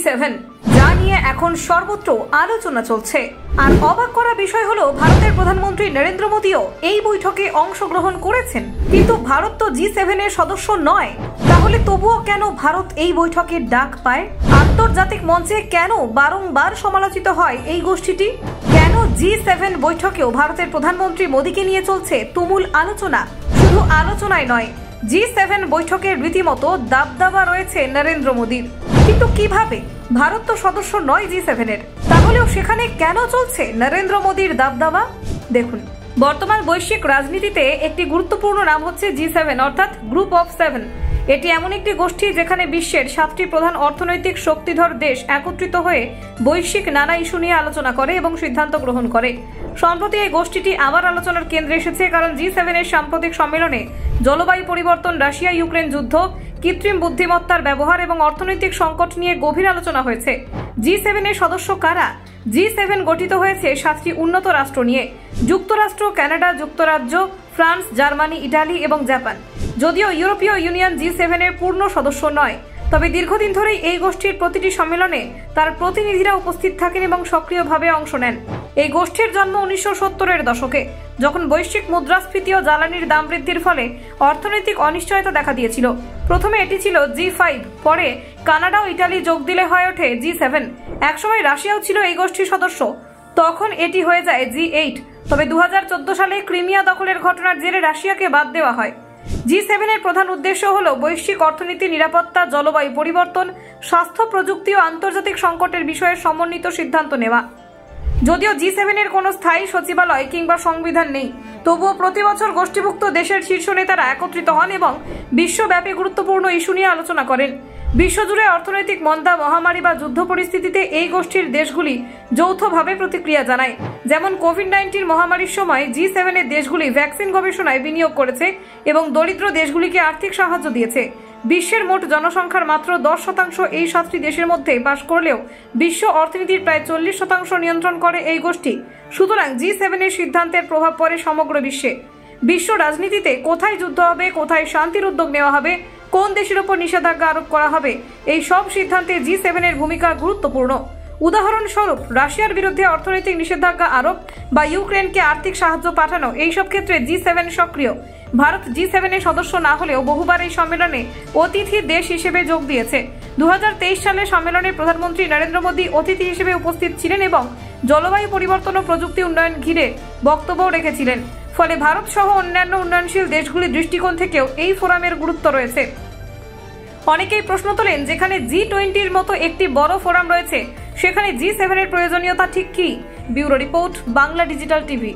G7 যা নিয়ে এখন সর্বত্র আলোচনা চলছে। আর অবাক করা বিষয় হলো ভারতের প্রধানমন্ত্রী নরেন্দ্র মোদীও এই বৈঠকে অংশগ্রহণ করেছেন, কিন্তু ভারত তো G7 এর সদস্য নয়। তাহলে তবুও কেন ভারত এই বৈঠকের ডাক পায়? আন্তর্জাতিক মঞ্চে কেন বারংবার সমালোচিত হয় এই গোষ্ঠীটি? কেন G7 বৈঠকেও ভারতের প্রধানমন্ত্রী মোদীকে নিয়ে চলছে তুমুল আলোচনা? শুধু আলোচনায় নয়, G7 বৈঠকের রীতিমতো দাবদাবা রয়েছে নরেন্দ্র মোদীর। কিন্তু কিভাবে? ভারত তো সদস্য নয় G7 এর, তাহলেও সেখানে কেন চলছে নরেন্দ্র মোদীর দাবদাবা? দেখুন, বর্তমান বৈশ্বিক রাজনীতিতে একটি গুরুত্বপূর্ণ নাম হচ্ছে G7 অর্থাৎ গ্রুপ অফ 7। এটি এমন একটি গোষ্ঠী যেখানে বিশ্বের 7টি প্রধান অর্থনৈতিক শক্তিধর দেশ একত্রিত হয়ে বৈশ্বিক নানা ইস্যু নিয়ে আলোচনা করে এবং সিদ্ধান্ত গ্রহণ করে। সম্প্রতি এই গোষ্ঠীটি আবার আলোচনার কেন্দ্রে এসেছে, কারণ G7 এর সাম্প্রতিক সম্মেলনে জলবায়ু পরিবর্তন, রাশিয়া ইউক্রেন যুদ্ধ, কৃত্রিম বুদ্ধিমত্তার ব্যবহার এবং অর্থনৈতিক সংকট নিয়ে গভীর আলোচনা হয়েছে। G7 এর সদস্য কারা? G7 গঠিত হয়েছে 7টি উন্নত রাষ্ট্র নিয়ে: যুক্তরাষ্ট্র, কানাডা, যুক্তরাজ্য, ফ্রান্স, জার্মানি, ইটালি এবং জাপান। যদিও ইউরোপীয় ইউনিয়ন G7 এর পূর্ণ সদস্য নয়, তবে দীর্ঘদিন ধরেই এই গোষ্ঠীর প্রতিটি সম্মেলনে তার প্রতিনিধিরা উপস্থিত থাকেন এবং সক্রিয়ভাবে অংশ নেন। এই গোষ্ঠীর জন্ম 1970-এর দশকে, যখন বৈশ্বিক মুদ্রাস্ফীতি ও জ্বালানির দাম বৃদ্ধির ফলে অর্থনৈতিক অনিশ্চয়তা দেখা দিয়েছিল। প্রথমে এটি ছিল G5, পরে কানাডা ও ইটালি যোগ দিলে হয়ে ওঠে G7। একসময় রাশিয়াও ছিল এই গোষ্ঠীর সদস্য, তখন এটি হয়ে যায় G8। তবে 2014 সালে ক্রিমিয়া দখলের ঘটনার জেরে রাশিয়াকে বাদ দেওয়া হয়। G7 এর প্রধান উদ্দেশ্য হল বৈশ্বিক অর্থনীতি, নিরাপত্তা, জলবায়ু পরিবর্তন, স্বাস্থ্য, প্রযুক্তি ও আন্তর্জাতিক সংকটের বিষয়ে সমন্বিত সিদ্ধান্ত নেওয়া। যদিও G7 এর কোনো স্থায়ী সচিবালয় কিংবা সংবিধান নেই, তবুও প্রতি বছর গোষ্ঠীভুক্ত দেশের শীর্ষ নেতারা একত্রিত হন এবং বিশ্বব্যাপী গুরুত্বপূর্ণ ইস্যু নিয়ে আলোচনা করেন। বিশ্বজুড়ে অর্থনৈতিক মন্দা, মহামারী বা যুদ্ধ পরিস্থিতিতে এই গোষ্ঠীর দেশগুলি যৌথভাবে প্রতিক্রিয়া জানায়। যেমন কোভিড-19 মহামারীর সময় G7 এর দেশগুলি ভ্যাকসিন গবেষণায় বিনিয়োগ করেছে এবং দরিদ্র দেশগুলিকে আর্থিক সাহায্য দিয়েছে। বিশ্বের মোট জনসংখ্যার মাত্র 10% এই 7টি দেশের মধ্যে বাস করলেও বিশ্ব অর্থনীতির প্রায় 40% নিয়ন্ত্রণ করে এই গোষ্ঠী। সুতরাং G7 এর সিদ্ধান্তের প্রভাব পড়ে সমগ্র বিশ্বে। বিশ্ব রাজনীতিতে কোথায় যুদ্ধ হবে, কোথায় শান্তির উদ্যোগ নেওয়া হবে, কোন দেশের উপর নিষেধাজ্ঞা আরোপ করা হবে, এই সব সিদ্ধান্তে G7 এর ভূমিকা গুরুত্বপূর্ণ। উদাহরণস্বরূপ, রাশিয়ার বিরুদ্ধে অর্থনৈতিক নিষেধাজ্ঞা আরোপ বা ইউক্রেনকে আর্থিক সাহায্য পাঠানো, এইসব ক্ষেত্রে G7 সক্রিয়। ভারত G7 এর সদস্য না হলেও বহুবার এই সম্মেলনে অতিথি দেশ হিসেবে যোগ দিয়েছে। 2023 সালে সম্মেলনে প্রধানমন্ত্রী নরেন্দ্র মোদী অতিথি হিসেবে উপস্থিত ছিলেন এবং জলবায়ু পরিবর্তন ও প্রযুক্তি উন্নয়ন ঘিরে বক্তব্যও রেখেছিলেন। ফলে ভারত সহ অন্যান্য উন্নয়নশীল দেশগুলির দৃষ্টিকোণ থেকেও এই ফোরামের গুরুত্ব রয়েছে। অনেকেই প্রশ্ন তোলেন, যেখানে G20-র মতো একটি বড় ফোরাম রয়েছে, সেখানে G7 এর প্রয়োজনীয়তা ঠিক কি? Bureau report, Bangla digital TV.